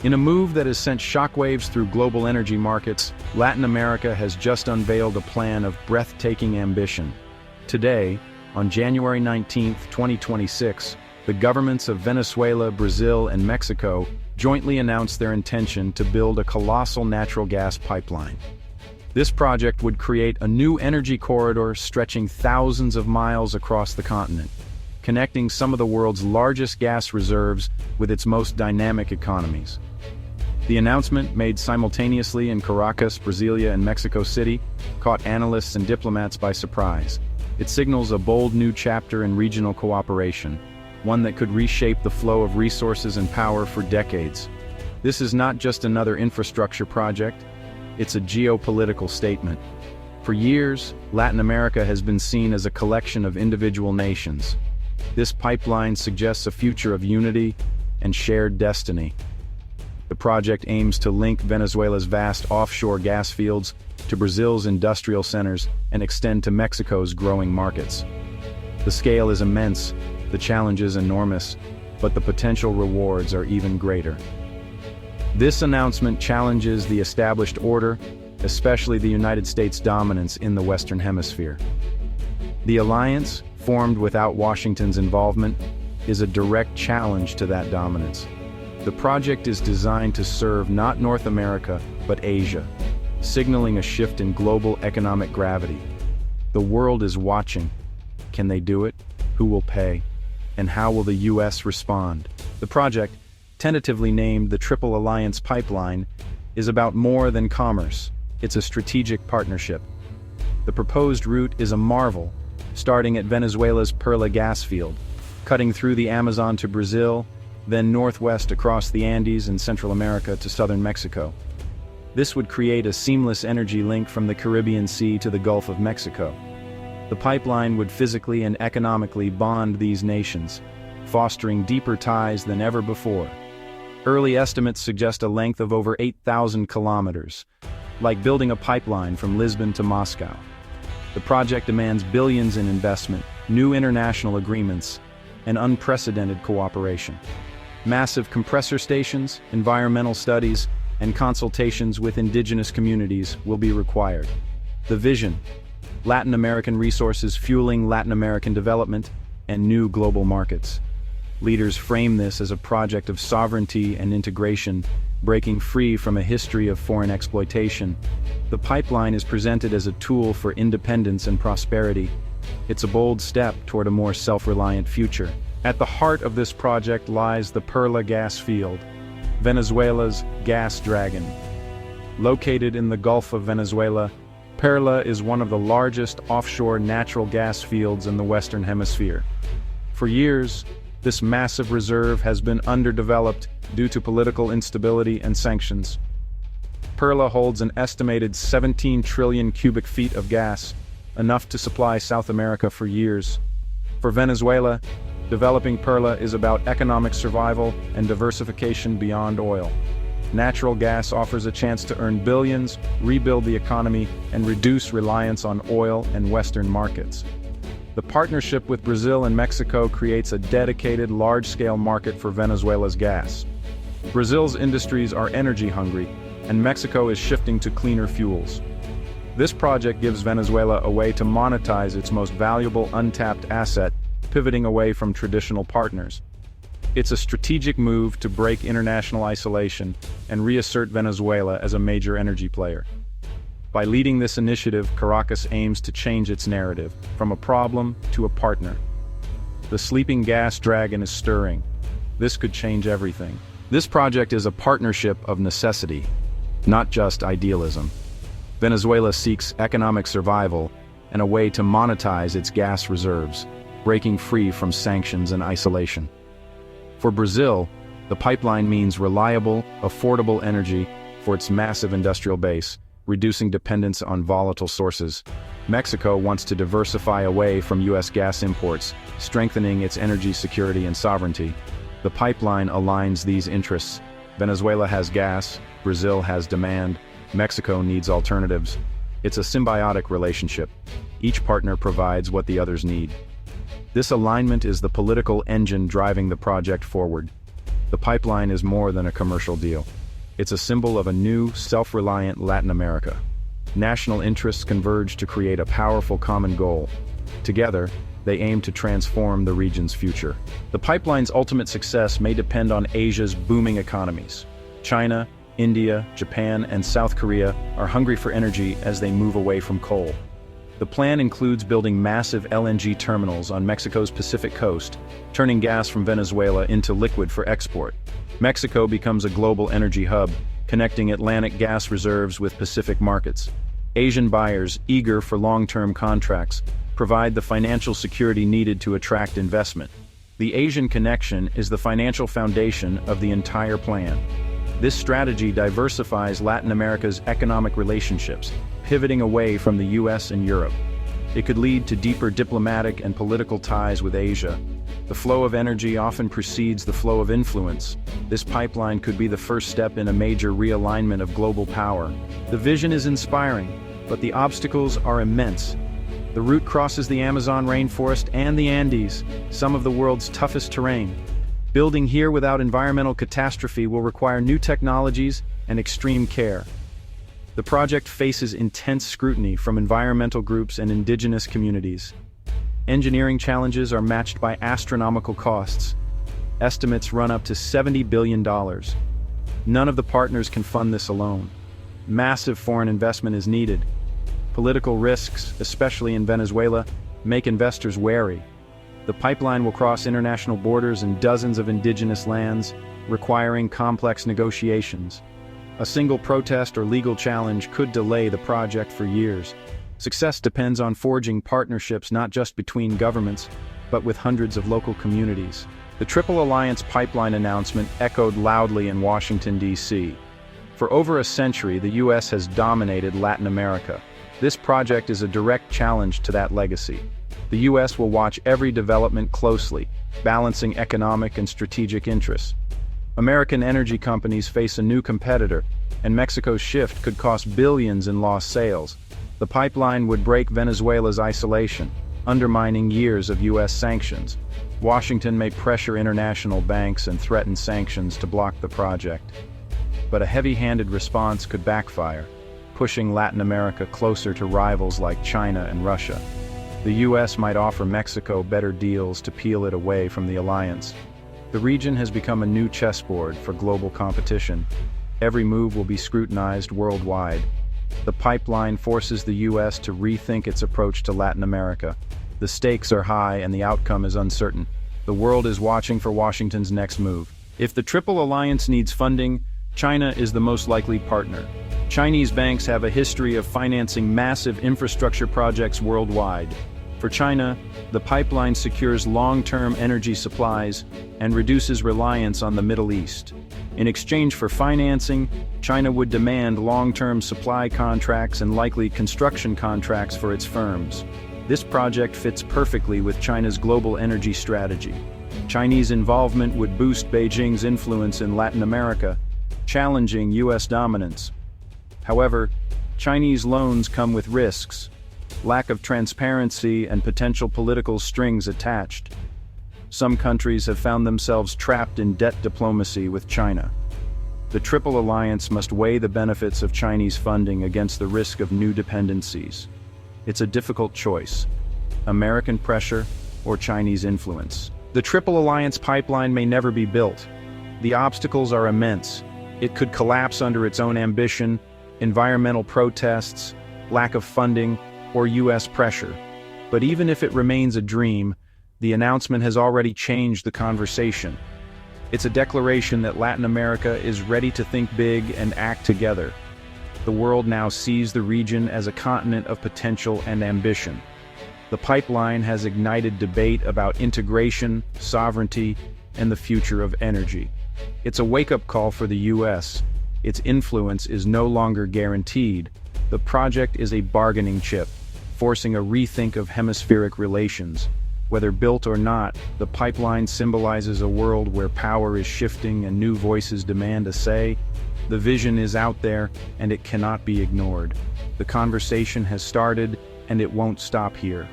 In a move that has sent shockwaves through global energy markets, Latin America has just unveiled a plan of breathtaking ambition. Today, on January 19, 2026, the governments of Venezuela, Brazil, and Mexico jointly announced their intention to build a colossal natural gas pipeline. This project would create a new energy corridor stretching thousands of miles across the continent, connecting some of the world's largest gas reserves with its most dynamic economies. The announcement, made simultaneously in Caracas, Brasilia, and Mexico City, caught analysts and diplomats by surprise. It signals a bold new chapter in regional cooperation, one that could reshape the flow of resources and power for decades. This is not just another infrastructure project, it's a geopolitical statement. For years, Latin America has been seen as a collection of individual nations. This pipeline suggests a future of unity and shared destiny. The project aims to link Venezuela's vast offshore gas fields to Brazil's industrial centers and extend to Mexico's growing markets. The scale is immense, the challenge is enormous, but the potential rewards are even greater. This announcement challenges the established order, especially the United States' dominance in the Western Hemisphere. The alliance, formed without Washington's involvement, is a direct challenge to that dominance. The project is designed to serve not North America, but Asia, signaling a shift in global economic gravity. The world is watching. Can they do it? Who will pay? And how will the U.S. respond? The project, tentatively named the Triple Alliance Pipeline, is about more than commerce. It's a strategic partnership. The proposed route is a marvel, starting at Venezuela's Perla gas field, cutting through the Amazon to Brazil, then northwest across the Andes and Central America to southern Mexico. This would create a seamless energy link from the Caribbean Sea to the Gulf of Mexico. The pipeline would physically and economically bond these nations, fostering deeper ties than ever before. Early estimates suggest a length of over 8,000 kilometers, like building a pipeline from Lisbon to Moscow. The project demands billions in investment, new international agreements, and unprecedented cooperation. Massive compressor stations, environmental studies, and consultations with indigenous communities will be required. The vision: Latin American resources fueling Latin American development and new global markets. Leaders frame this as a project of sovereignty and integration, breaking free from a history of foreign exploitation. The pipeline is presented as a tool for independence and prosperity. It's a bold step toward a more self-reliant future. At the heart of this project lies the Perla gas field, Venezuela's gas dragon. Located in the Gulf of Venezuela, Perla is one of the largest offshore natural gas fields in the Western Hemisphere. For years, this massive reserve has been underdeveloped due to political instability and sanctions. Perla holds an estimated 17 trillion cubic feet of gas, enough to supply South America for years. For Venezuela, developing Perla is about economic survival and diversification beyond oil. Natural gas offers a chance to earn billions, rebuild the economy, and reduce reliance on oil and Western markets. The partnership with Brazil and Mexico creates a dedicated, large-scale market for Venezuela's gas. Brazil's industries are energy-hungry, and Mexico is shifting to cleaner fuels. This project gives Venezuela a way to monetize its most valuable untapped asset, pivoting away from traditional partners. It's a strategic move to break international isolation and reassert Venezuela as a major energy player. By leading this initiative, Caracas aims to change its narrative, from a problem to a partner. The sleeping gas dragon is stirring. This could change everything. This project is a partnership of necessity, not just idealism. Venezuela seeks economic survival and a way to monetize its gas reserves, breaking free from sanctions and isolation. For Brazil, the pipeline means reliable, affordable energy for its massive industrial base, reducing dependence on volatile sources. Mexico wants to diversify away from U.S. gas imports, strengthening its energy security and sovereignty. The pipeline aligns these interests. Venezuela has gas, Brazil has demand, Mexico needs alternatives. It's a symbiotic relationship. Each partner provides what the others need. This alignment is the political engine driving the project forward. The pipeline is more than a commercial deal. It's a symbol of a new, self-reliant Latin America. National interests converge to create a powerful common goal. Together, they aim to transform the region's future. The pipeline's ultimate success may depend on Asia's booming economies. China, India, Japan, and South Korea are hungry for energy as they move away from coal. The plan includes building massive LNG terminals on Mexico's Pacific coast, turning gas from Venezuela into liquid for export. Mexico becomes a global energy hub, connecting Atlantic gas reserves with Pacific markets. Asian buyers, eager for long-term contracts, provide the financial security needed to attract investment. The Asian connection is the financial foundation of the entire plan. This strategy diversifies Latin America's economic relationships, pivoting away from the US and Europe. It could lead to deeper diplomatic and political ties with Asia. The flow of energy often precedes the flow of influence. This pipeline could be the first step in a major realignment of global power. The vision is inspiring, but the obstacles are immense. The route crosses the Amazon rainforest and the Andes, some of the world's toughest terrain. Building here without environmental catastrophe will require new technologies and extreme care. The project faces intense scrutiny from environmental groups and indigenous communities. Engineering challenges are matched by astronomical costs. Estimates run up to $70 billion. None of the partners can fund this alone. Massive foreign investment is needed. Political risks, especially in Venezuela, make investors wary. The pipeline will cross international borders and dozens of indigenous lands, requiring complex negotiations. A single protest or legal challenge could delay the project for years. Success depends on forging partnerships not just between governments, but with hundreds of local communities. The Triple Alliance pipeline announcement echoed loudly in Washington, D.C. For over a century, the U.S. has dominated Latin America. This project is a direct challenge to that legacy. The U.S. will watch every development closely, balancing economic and strategic interests. American energy companies face a new competitor, and Mexico's shift could cost billions in lost sales. The pipeline would break Venezuela's isolation, undermining years of U.S. sanctions. Washington may pressure international banks and threaten sanctions to block the project. But a heavy-handed response could backfire, pushing Latin America closer to rivals like China and Russia. The U.S. might offer Mexico better deals to peel it away from the alliance. The region has become a new chessboard for global competition. Every move will be scrutinized worldwide. The pipeline forces the U.S. to rethink its approach to Latin America. The stakes are high and the outcome is uncertain. The world is watching for Washington's next move. If the Triple Alliance needs funding, China is the most likely partner. Chinese banks have a history of financing massive infrastructure projects worldwide. For China, the pipeline secures long-term energy supplies and reduces reliance on the Middle East. In exchange for financing, China would demand long-term supply contracts and likely construction contracts for its firms. This project fits perfectly with China's global energy strategy. Chinese involvement would boost Beijing's influence in Latin America, challenging U.S. dominance. However, Chinese loans come with risks, lack of transparency, and potential political strings attached. Some countries have found themselves trapped in debt diplomacy with China. The Triple Alliance must weigh the benefits of Chinese funding against the risk of new dependencies. It's a difficult choice: American pressure or Chinese influence. The Triple Alliance pipeline may never be built. The obstacles are immense. It could collapse under its own ambition, environmental protests, lack of funding, or U.S. pressure. But even if it remains a dream, the announcement has already changed the conversation. It's a declaration that Latin America is ready to think big and act together. The world now sees the region as a continent of potential and ambition. The pipeline has ignited debate about integration, sovereignty, and the future of energy. It's a wake-up call for the U.S. Its influence is no longer guaranteed. The project is a bargaining chip, forcing a rethink of hemispheric relations. Whether built or not, the pipeline symbolizes a world where power is shifting and new voices demand a say. The vision is out there, and it cannot be ignored. The conversation has started, and it won't stop here.